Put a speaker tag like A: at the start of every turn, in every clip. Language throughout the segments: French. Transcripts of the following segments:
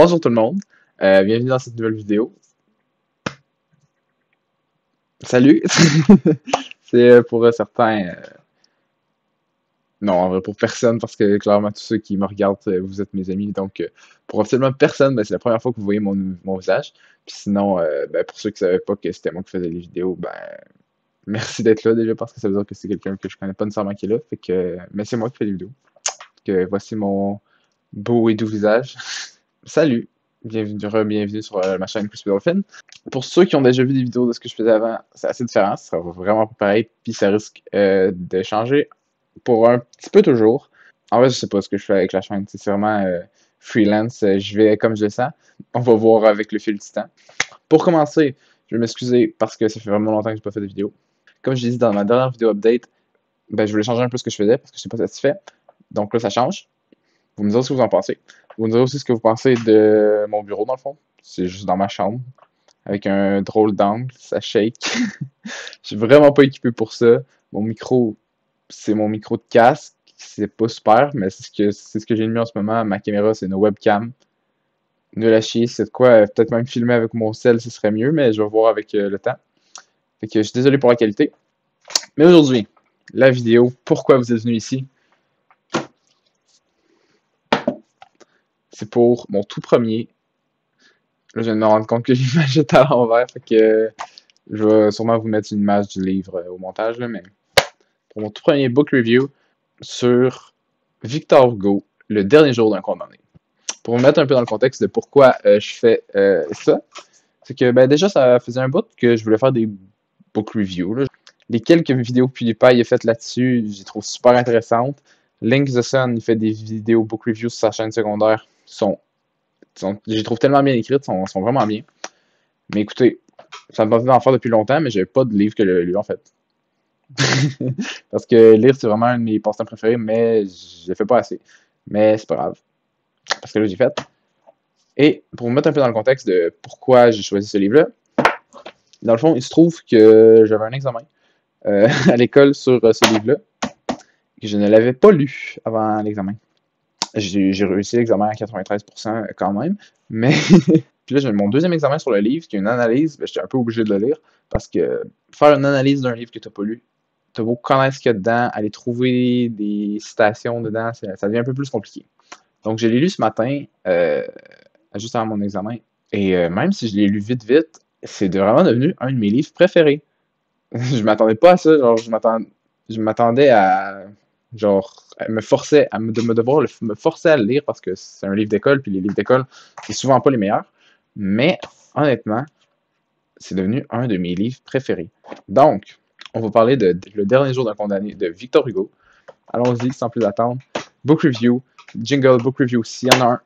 A: Bonjour tout le monde, bienvenue dans cette nouvelle vidéo. Salut! C'est pour certains, non en vrai pour personne parce que clairement tous ceux qui me regardent, vous êtes mes amis, donc pour absolument personne, ben, c'est la première fois que vous voyez mon visage. Puis sinon, ben, pour ceux qui savaient pas que c'était moi qui faisais les vidéos, ben merci d'être là déjà parce que ça veut dire que c'est quelqu'un que je connais pas nécessairement qui est là, fait que, mais c'est moi qui fais les vidéos. Que voici mon beau et doux visage. Salut! Bienvenue sur ma chaîne Crispy Dolphin. Pour ceux qui ont déjà vu des vidéos de ce que je faisais avant, c'est assez différent, ça sera vraiment pas pareil, puis ça risque de changer pour un petit peu toujours. En vrai, je sais pas ce que je fais avec la chaîne, c'est vraiment freelance, je vais comme je le sens. On va voir avec le fil du temps. Pour commencer, je vais m'excuser parce que ça fait vraiment longtemps que j'ai pas fait de vidéo. Comme je l'ai dit dans ma dernière vidéo update, ben, je voulais changer un peu ce que je faisais parce que je suis pas satisfait. Donc là, ça change. Vous me direz ce que vous en pensez. Vous me direz aussi ce que vous pensez de mon bureau, dans le fond. C'est juste dans ma chambre, avec un drôle d'angle, ça shake. Je suis vraiment pas équipé pour ça. Mon micro, c'est mon micro de casque. C'est pas super, mais c'est ce que j'ai mis en ce moment. Ma caméra, c'est une webcam. Nul à chier, c'est de quoi peut-être même filmer avec mon cell, ce serait mieux, mais je vais voir avec le temps. Fait que je suis désolé pour la qualité. Mais aujourd'hui, la vidéo, pourquoi vous êtes venu ici? C'est pour mon tout premier. Là, je viens de me rendre compte que l'image est à l'envers, fait que je vais sûrement vous mettre une image du livre au montage, là, mais pour mon tout premier book review sur Victor Hugo, Le dernier jour d'un condamné. Pour vous mettre un peu dans le contexte de pourquoi je fais ça, c'est que ben, déjà, ça faisait un bout que je voulais faire des book reviews. Là. Les quelques vidéos que PewDiePie a faites là-dessus, je les trouve super intéressantes. Link the Sun, il fait des vidéos book reviews sur sa chaîne secondaire. Je les trouve tellement bien écrites, sont vraiment bien. Mais écoutez, ça me tentait d'en faire depuis longtemps, mais j'avais pas de livre que le lu en fait. Parce que lire, c'est vraiment un de mes passe-temps préférés, mais je le fais pas assez. Mais c'est pas grave. Parce que là, j'ai fait. Et pour vous mettre un peu dans le contexte de pourquoi j'ai choisi ce livre-là, dans le fond, il se trouve que j'avais un examen à l'école sur ce livre-là, que je ne l'avais pas lu avant l'examen. J'ai réussi l'examen à 93% quand même, mais puis là, j'ai mon deuxième examen sur le livre, qui est une analyse, ben, j'étais un peu obligé de le lire, parce que faire une analyse d'un livre que tu n'as pas lu, tu as beau connaître ce qu'il y a dedans, aller trouver des citations dedans, ça devient un peu plus compliqué. Donc, je l'ai lu ce matin, juste avant mon examen, et même si je l'ai lu vite, c'est vraiment devenu un de mes livres préférés. Je m'attendais pas à ça, genre, je m'attendais à genre me forcer à me forcer à le lire parce que c'est un livre d'école puis les livres d'école c'est souvent pas les meilleurs, mais honnêtement c'est devenu un de mes livres préférés. Donc on va parler de Le dernier jour d'un condamné de Victor Hugo. Allons-y sans plus attendre. Book review, jingle book review s'il y en a un.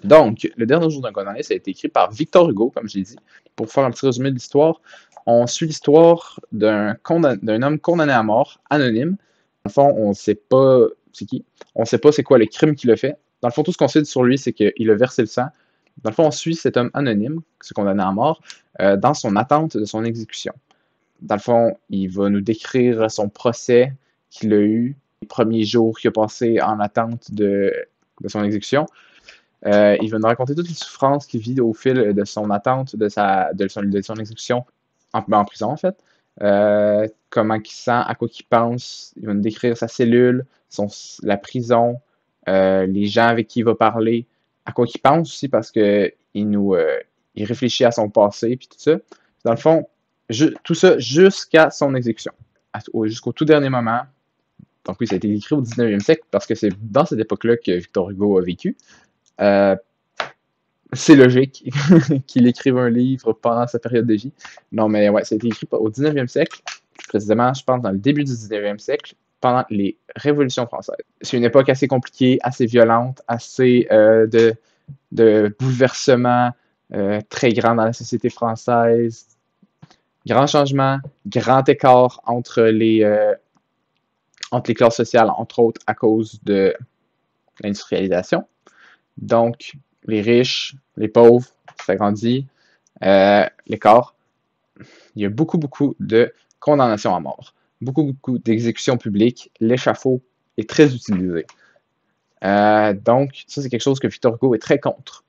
A: Donc, Le dernier jour d'un condamné, ça a été écrit par Victor Hugo, comme je l'ai dit. Pour faire un petit résumé de l'histoire, on suit l'histoire d'un homme condamné à mort, anonyme. Dans le fond, on ne sait pas c'est qui. On ne sait pas c'est quoi le crime qu'il a fait. Dans le fond, tout ce qu'on sait sur lui, c'est qu'il a versé le sang. Dans le fond, on suit cet homme anonyme, ce condamné à mort, dans son attente de son exécution. Dans le fond, il va nous décrire son procès qu'il a eu, les premiers jours qu'il a passé en attente de son exécution. Il va nous raconter toutes les souffrances qu'il vit au fil de son attente, de son exécution en prison, en fait. Comment il sent, à quoi il pense. Il va nous décrire sa cellule, la prison, les gens avec qui il va parler, à quoi il pense aussi, parce que il réfléchit à son passé, puis tout ça. Dans le fond, tout ça jusqu'à son exécution, jusqu'au tout dernier moment. Donc oui, ça a été écrit au 19e siècle, parce que c'est dans cette époque-là que Victor Hugo a vécu. C'est logique qu'il écrive un livre pendant sa période de vie. Non, mais ouais, ça a été écrit au 19e siècle, précisément, je pense, dans le début du 19e siècle, pendant les révolutions françaises. C'est une époque assez compliquée, assez violente, assez de bouleversements très grands dans la société française. Grand changement, grand écart entre les classes sociales, entre autres à cause de l'industrialisation. Donc, les riches, les pauvres, ça s'agrandit, l'écart. Il y a beaucoup de condamnations à mort, beaucoup d'exécutions publiques. L'échafaud est très utilisé. Donc, ça, c'est quelque chose que Victor Hugo est très contre,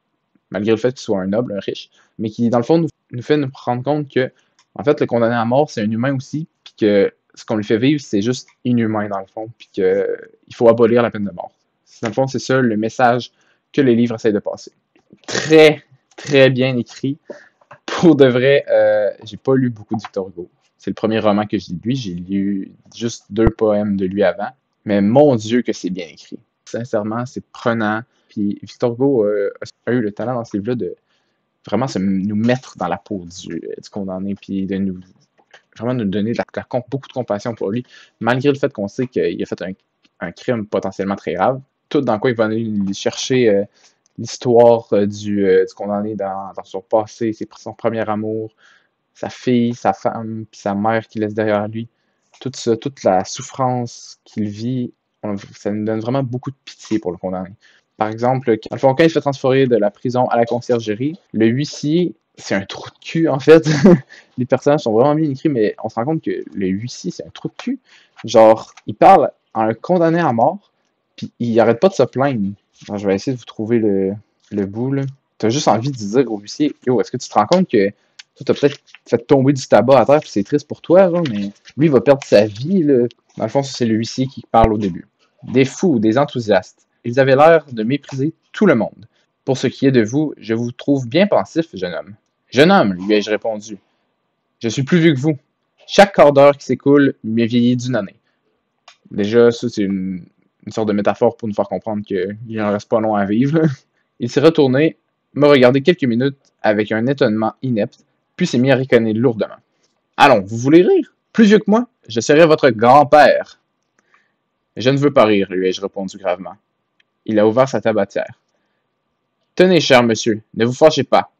A: malgré le fait qu'il soit un noble, un riche, mais qui, dans le fond, nous fait nous rendre compte que, en fait, le condamné à mort, c'est un humain aussi, puis que ce qu'on lui fait vivre, c'est juste inhumain, dans le fond, puis qu'il faut abolir la peine de mort. Dans le fond, c'est ça le message que les livres essayent de passer. Très, très bien écrit. Pour de vrai, j'ai pas lu beaucoup de Victor Hugo. C'est le premier roman que j'ai lu de lui. J'ai lu juste 2 poèmes de lui avant. Mais mon Dieu que c'est bien écrit. Sincèrement, c'est prenant. Puis Victor Hugo a eu le talent dans ce livre-là de vraiment nous mettre dans la peau du condamné, puis de vraiment nous donner beaucoup de compassion pour lui, malgré le fait qu'on sait qu'il a fait un crime potentiellement très grave. Tout dans quoi il va aller chercher l'histoire du condamné dans son passé, son premier amour, sa fille, sa femme, puis sa mère qu'il laisse derrière lui. Tout ça, toute la souffrance qu'il vit, ça nous donne vraiment beaucoup de pitié pour le condamné. Par exemple, quand il se fait transférer de la prison à la conciergerie, le huissier, c'est un trou de cul, en fait. Les personnages sont vraiment bien écrits, mais on se rend compte que le huissier, c'est un trou de cul. Genre, il parle à un condamné à mort, puis il arrête pas de se plaindre. Alors, je vais essayer de vous trouver le bout, là. T'as juste envie de dire au huissier, yo, est-ce que tu te rends compte que toi, t'as peut-être fait tomber du tabac à terre, puis c'est triste pour toi, genre, mais lui, il va perdre sa vie, là. Dans le fond, c'est le huissier qui parle au début. Des fous, des enthousiastes. Ils avaient l'air de mépriser tout le monde. Pour ce qui est de vous, je vous trouve bien pensif, jeune homme. Jeune homme, lui ai-je répondu. Je suis plus vieux que vous. Chaque quart d'heure qui s'écoule me vieillit d'une année. Déjà, ça, c'est une sorte de métaphore pour nous faire comprendre qu'il n'en reste pas long à vivre. Il s'est retourné, m'a regardé quelques minutes avec un étonnement inepte, puis s'est mis à ricaner lourdement. Allons, vous voulez rire? Plus vieux que moi? Je serai votre grand-père. Je ne veux pas rire, lui ai-je répondu gravement. Il a ouvert sa tabatière. Tenez, cher monsieur, ne vous fâchez pas.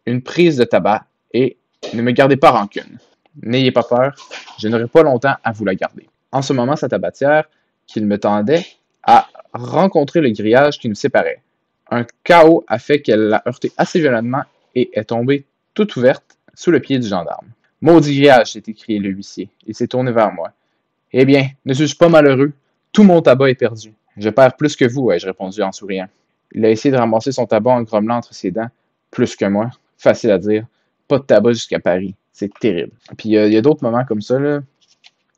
A: Une prise de tabac et ne me gardez pas rancune. N'ayez pas peur, je n'aurai pas longtemps à vous la garder. En ce moment, sa tabatière, qu'il me tendait, a rencontré le grillage qui nous séparait. Un chaos a fait qu'elle l'a heurté assez violemment et est tombée toute ouverte sous le pied du gendarme. Maudit grillage, s'est écrié le huissier. Il s'est tourné vers moi. Eh bien, ne suis-je pas malheureux? Tout mon tabac est perdu. Je perds plus que vous, ai-je répondu en souriant. Il a essayé de ramasser son tabac en grommelant entre ses dents. Plus que moi. Facile à dire. Pas de tabac jusqu'à Paris. C'est terrible. Puis il y a d'autres moments comme ça, là.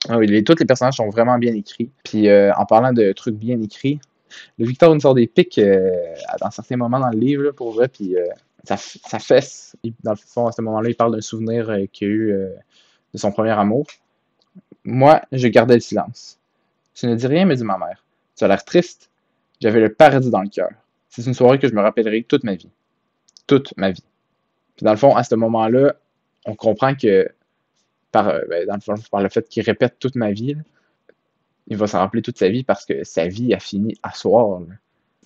A: Ah oui, tous les personnages sont vraiment bien écrits. Puis en parlant de trucs bien écrits, le Victor nous sort des pics dans certains moments dans le livre, là, pour vrai, puis ça fesse. Dans le fond, à ce moment-là, il parle d'un souvenir qu'il a eu de son premier amour. Moi, je gardais le silence. Tu ne dis rien, me dit ma mère. Tu as l'air triste. J'avais le paradis dans le cœur. C'est une soirée que je me rappellerai toute ma vie. Toute ma vie. Puis dans le fond, à ce moment-là, on comprend que dans le fond, par le fait qu'il répète toute ma vie, là, il va s'en rappeler toute sa vie parce que sa vie a fini à soir. Là.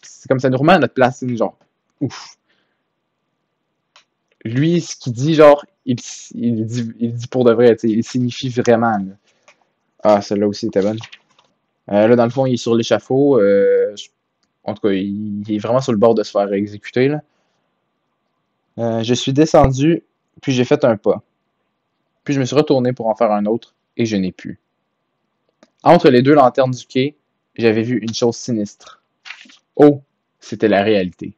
A: C'est comme ça nous remet à notre place, genre, ouf. Lui, ce qu'il dit, genre, il dit pour de vrai, il signifie vraiment. Là. Ah, celle-là aussi était bonne. Là, dans le fond, il est sur l'échafaud. En tout cas, il est vraiment sur le bord de se faire exécuter. Là. Je suis descendu, puis j'ai fait un pas. Puis je me suis retourné pour en faire un autre, et je n'ai pu. Entre les deux lanternes du quai, j'avais vu une chose sinistre. Oh, c'était la réalité.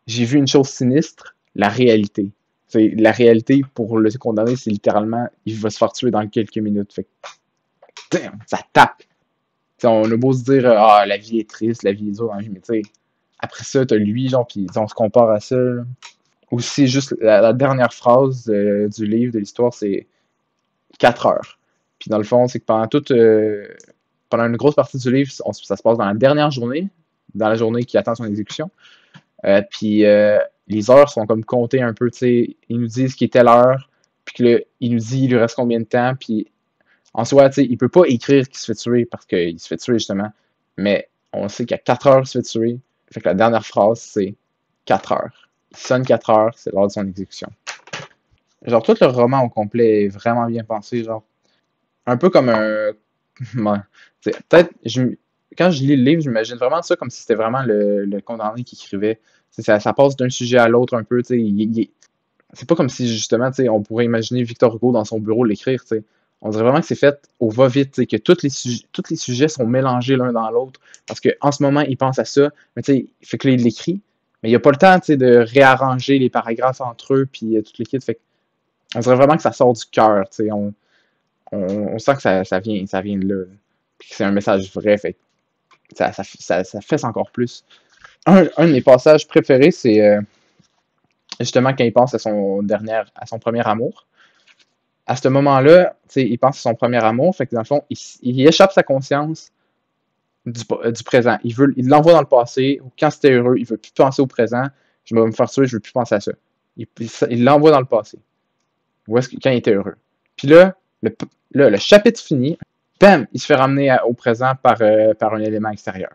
A: J'ai vu une chose sinistre, la réalité. T'sais, la réalité, pour le condamné, c'est littéralement, il va se faire tuer dans quelques minutes. Fait que, damn, ça tape. T'sais, on a beau se dire, ah, la vie est triste, la vie est dure dans la vie, mais tu sais, après ça, t'as lui, genre, pis on se compare à ça. Là. Aussi, juste la dernière phrase du livre, de l'histoire, c'est 4 heures. Puis dans le fond, c'est que pendant une grosse partie du livre, ça se passe dans la dernière journée, dans la journée qui attend son exécution. Puis les heures sont comme comptées un peu, tu sais, ils nous disent qu'il est telle heure, puis il nous dit il lui reste combien de temps, puis en soi, tu sais, il peut pas écrire qu'il se fait tuer parce qu'il se fait tuer justement, mais on sait qu'à 4 heures il se fait tuer, fait que la dernière phrase c'est 4 heures. Il sonne 4 heures, c'est l'heure de son exécution. Genre tout le roman au complet est vraiment bien pensé, genre un peu comme un... peut-être, quand je lis le livre, j'imagine vraiment ça comme si c'était vraiment le condamné qui écrivait. Ça passe d'un sujet à l'autre un peu. C'est pas comme si, justement, on pourrait imaginer Victor Hugo dans son bureau l'écrire. On dirait vraiment que c'est fait au va-vite, tu sais, que tous les sujets sont mélangés l'un dans l'autre. Parce qu'en ce moment, il pense à ça, mais tu sais, fait que là, il l'écrit. Mais il n'y a pas le temps, tu sais, de réarranger les paragraphes entre eux, puis tout le kit. Fait on dirait vraiment que ça sort du cœur, tu sais. On sent que ça vient de là. Puis que c'est un message vrai, fait ça fesse encore plus. Un de mes passages préférés, c'est justement quand il pense à son premier amour. À ce moment-là, il pense à son premier amour, fait que dans le fond, il échappe sa conscience du présent. Il l'envoie dans le passé, quand c'était heureux, il veut plus penser au présent, je vais me faire tuer, je veux plus penser à ça. Il l'envoie dans le passé, quand il était heureux. Puis là, le chapitre fini, bam, il se fait ramener au présent par un élément extérieur.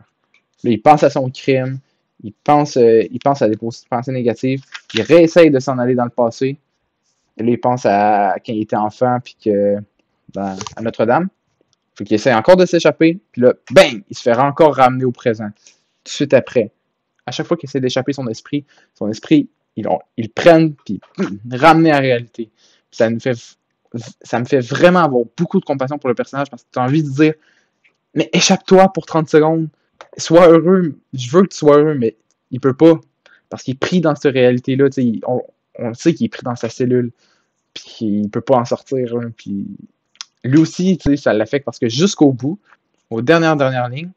A: Là, il pense à son crime, il pense à des pensées négatives, il réessaye de s'en aller dans le passé. Et là, il pense à quand il était enfant, puis à Notre-Dame. Fait qu'il essaie encore de s'échapper, puis là, bang, il se fait encore ramener au présent. Tout de suite après. À chaque fois qu'il essaie d'échapper son esprit, ils prennent, puis ramener à la réalité. Puis ça me fait vraiment avoir beaucoup de compassion pour le personnage, parce que tu as envie de dire, mais échappe-toi pour 30 secondes, sois heureux, je veux que tu sois heureux, mais il peut pas, parce qu'il est pris dans cette réalité-là, on sait qu'il est pris dans sa cellule, puis qu'il peut pas en sortir, hein, puis lui aussi, ça l'affecte parce que jusqu'au bout, aux dernières lignes,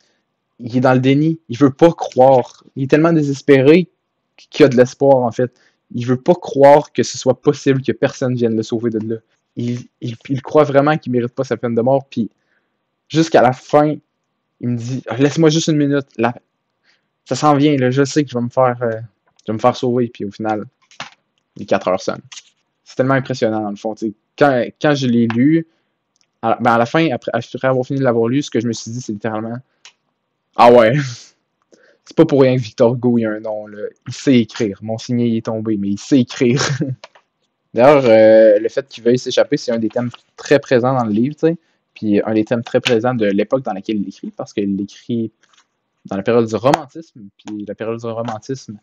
A: il est dans le déni, il veut pas croire, il est tellement désespéré qu'il a de l'espoir, en fait. Il veut pas croire que ce soit possible que personne vienne le sauver de là. Il croit vraiment qu'il mérite pas sa peine de mort, puis jusqu'à la fin, il me dit laisse-moi juste une minute, là, ça s'en vient, là, je sais que je vais me faire sauver, puis au final, les 4 heures sonnent. C'est tellement impressionnant, dans le fond. Quand je l'ai lu, à la fin, après avoir fini de l'avoir lu, ce que je me suis dit, c'est littéralement ah ouais, c'est pas pour rien que Victor Hugo, il a un nom, là. Il sait écrire. Mon signet il est tombé, mais il sait écrire. D'ailleurs, le fait qu'il veuille s'échapper, c'est un des thèmes très présents dans le livre, tu sais. Puis un des thèmes très présents de l'époque dans laquelle il écrit, parce qu'il écrit dans la période du romantisme. Puis la période du romantisme,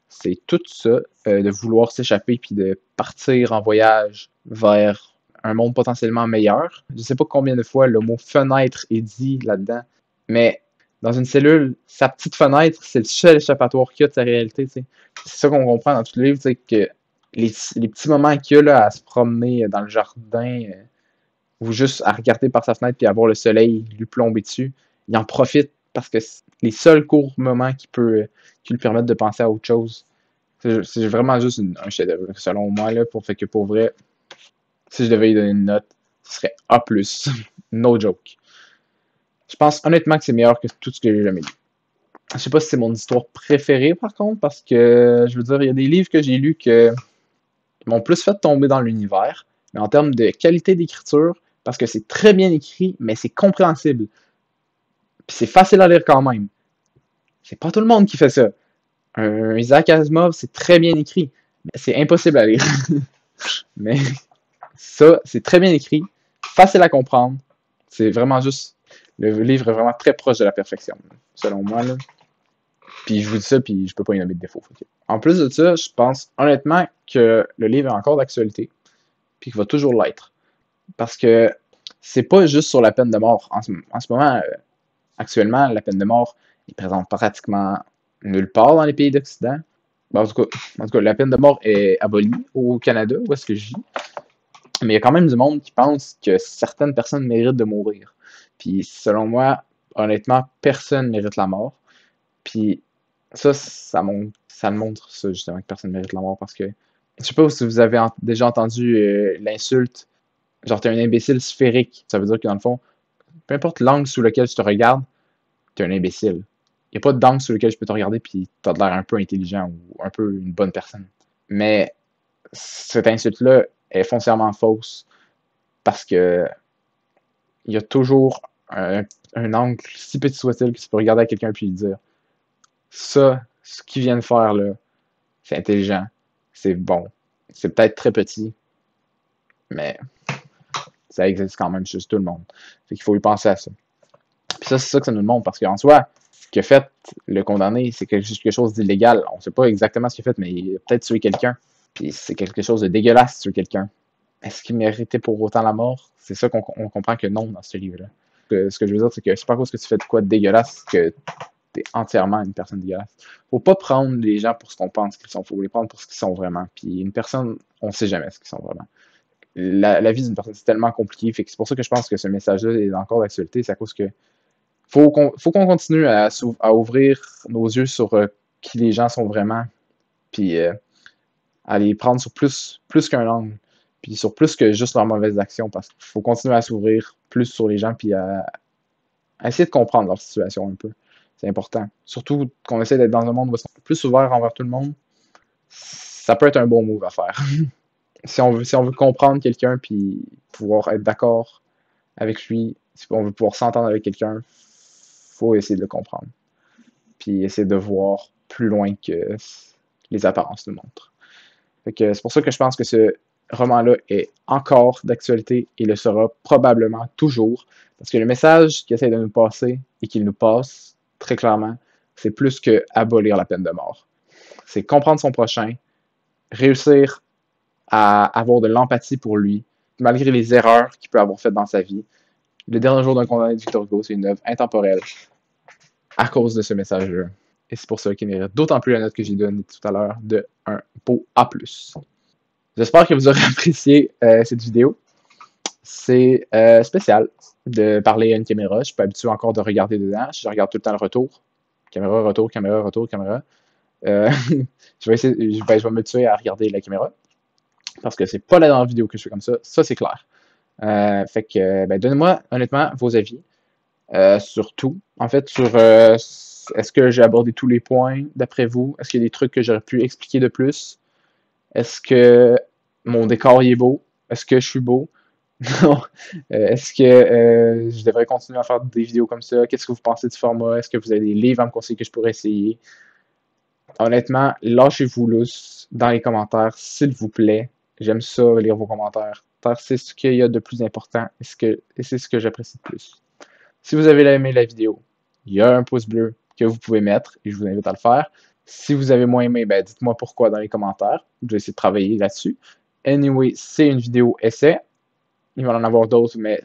A: c'est tout ça, de vouloir s'échapper puis de partir en voyage vers un monde potentiellement meilleur. Je sais pas combien de fois le mot fenêtre est dit là-dedans, mais dans une cellule, sa petite fenêtre, c'est le seul échappatoire qu'il y a de sa réalité. T'sais. C'est ça qu'on comprend dans tout le livre, que les petits moments qu'il y a là, à se promener dans le jardin, ou juste à regarder par sa fenêtre puis à voir le soleil lui plomber dessus, il en profite parce que c'est les seuls courts moments qui lui permettent de penser à autre chose. C'est vraiment juste un chef-d'œuvre, selon moi, là, fait que pour vrai, si je devais lui donner une note, ce serait A+. No joke. Je pense honnêtement que c'est meilleur que tout ce que j'ai jamais lu. Je sais pas si c'est mon histoire préférée, par contre, parce que, je veux dire, il y a des livres que j'ai lus qui m'ont plus fait tomber dans l'univers, mais en termes de qualité d'écriture, parce que c'est très bien écrit, mais c'est compréhensible. Puis c'est facile à lire quand même. C'est pas tout le monde qui fait ça. Un Isaac Asimov, c'est très bien écrit, mais c'est impossible à lire. Mais ça, c'est très bien écrit, facile à comprendre. C'est vraiment juste... Le livre est vraiment très proche de la perfection, selon moi. Là. Puis je vous dis ça, puis je peux pas y nommer de défaut. Okay. En plus de ça, je pense honnêtement que le livre est encore d'actualité, puis qu'il va toujours l'être. Parce que c'est pas juste sur la peine de mort. En ce moment, actuellement, la peine de mort est présente pratiquement nulle part dans les pays d'Occident. En tout cas, la peine de mort est abolie au Canada, où est-ce que je vis. Mais il y a quand même du monde qui pense que certaines personnes méritent de mourir. Puis selon moi, honnêtement, personne mérite la mort. Puis ça montre ça justement que personne mérite la mort parce que je sais pas si vous avez déjà entendu l'insulte genre t'es un imbécile sphérique. Ça veut dire que dans le fond, peu importe l'angle sous lequel je te regarde, t'es un imbécile. Il n'y a pas d'angle sous lequel je peux te regarder puis t'as l'air un peu intelligent ou un peu une bonne personne. Mais cette insulte-là est foncièrement fausse parce que il y a toujours un angle, si petit soit-il, que tu peux regarder à quelqu'un puis lui dire ça, ce qu'il vient de faire là, c'est intelligent, c'est bon. C'est peut-être très petit, mais ça existe quand même chez tout le monde. Fait qu'il faut y penser à ça. Puis ça, c'est ça que ça nous montre, parce qu'en soi, ce qu'il a fait, le condamné, c'est quelque chose d'illégal. On sait pas exactement ce qu'il a fait, mais il a peut-être tué quelqu'un. Puis c'est quelque chose de dégueulasse tuer quelqu'un. est-ce qu'il méritait pour autant la mort? C'est ça qu'on comprend que non dans ce livre-là. Ce que je veux dire, c'est que c'est pas parce que tu fais de quoi de dégueulasse que t'es entièrement une personne dégueulasse. Faut pas prendre les gens pour ce qu'on pense qu'ils sont, faut les prendre pour ce qu'ils sont vraiment. Puis une personne, on sait jamais ce qu'ils sont vraiment. La vie d'une personne, c'est tellement compliqué, fait que c'est pour ça que je pense que ce message-là est encore d'actualité, c'est à cause que faut qu'on continue à ouvrir nos yeux sur qui les gens sont vraiment, puis à les prendre sur plus qu'un angle, puis sur plus que juste leurs mauvaises actions, parce qu'il faut continuer à s'ouvrir plus sur les gens, puis à essayer de comprendre leur situation un peu. C'est important. Surtout qu'on essaie d'être dans un monde où ils sont plus ouverts envers tout le monde, ça peut être un bon move à faire. Si on veut comprendre quelqu'un, puis pouvoir être d'accord avec lui, si on veut pouvoir s'entendre avec quelqu'un, faut essayer de le comprendre. Puis essayer de voir plus loin que les apparences nous montrent. Fait que c'est pour ça que je pense que ce roman-là est encore d'actualité et le sera probablement toujours. Parce que le message qu'il essaie de nous passer et qu'il nous passe très clairement, c'est plus que abolir la peine de mort. C'est comprendre son prochain, réussir à avoir de l'empathie pour lui, malgré les erreurs qu'il peut avoir faites dans sa vie. Le dernier jour d'un condamné de Victor Hugo, c'est une œuvre intemporelle à cause de ce message-là. Et c'est pour ça qu'il mérite d'autant plus la note que j'ai donnée tout à l'heure de un beau A+. J'espère que vous aurez apprécié cette vidéo. C'est spécial de parler à une caméra. Je suis pas habitué encore de regarder dedans. Je regarde tout le temps le retour. Caméra, retour, caméra, retour, caméra. Je vais me tuer à regarder la caméra. Parce que c'est pas là dans la vidéo que je fais comme ça. Ça, c'est clair. Fait que, donnez-moi honnêtement vos avis. Sur tout. En fait, sur est-ce que j'ai abordé tous les points d'après vous? Est-ce qu'il y a des trucs que j'aurais pu expliquer de plus? Est-ce que mon décor est beau? Est-ce que je suis beau? Non. Est-ce que je devrais continuer à faire des vidéos comme ça? Qu'est-ce que vous pensez du format? Est-ce que vous avez des livres à me conseiller que je pourrais essayer? Honnêtement, lâchez-vous lousse dans les commentaires, s'il vous plaît. J'aime ça, lire vos commentaires. C'est ce qu'il y a de plus important et c'est ce que j'apprécie de plus. Si vous avez aimé la vidéo, il y a un pouce bleu que vous pouvez mettre et je vous invite à le faire. Si vous avez moins aimé, dites-moi pourquoi dans les commentaires. Je vais essayer de travailler là-dessus. Anyway, c'est une vidéo essai. Il va en avoir d'autres, mais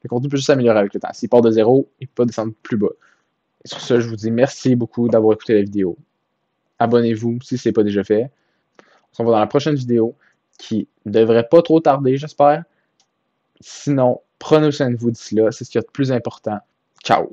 A: le contenu peut juste s'améliorer avec le temps. S'il part de zéro, il peut pas descendre plus bas. Et sur ce, je vous dis merci beaucoup d'avoir écouté la vidéo. Abonnez-vous si ce n'est pas déjà fait. On se revoit dans la prochaine vidéo qui devrait pas trop tarder, j'espère. Sinon, prenez soin de vous d'ici là. C'est ce qu'il y a de plus important. Ciao!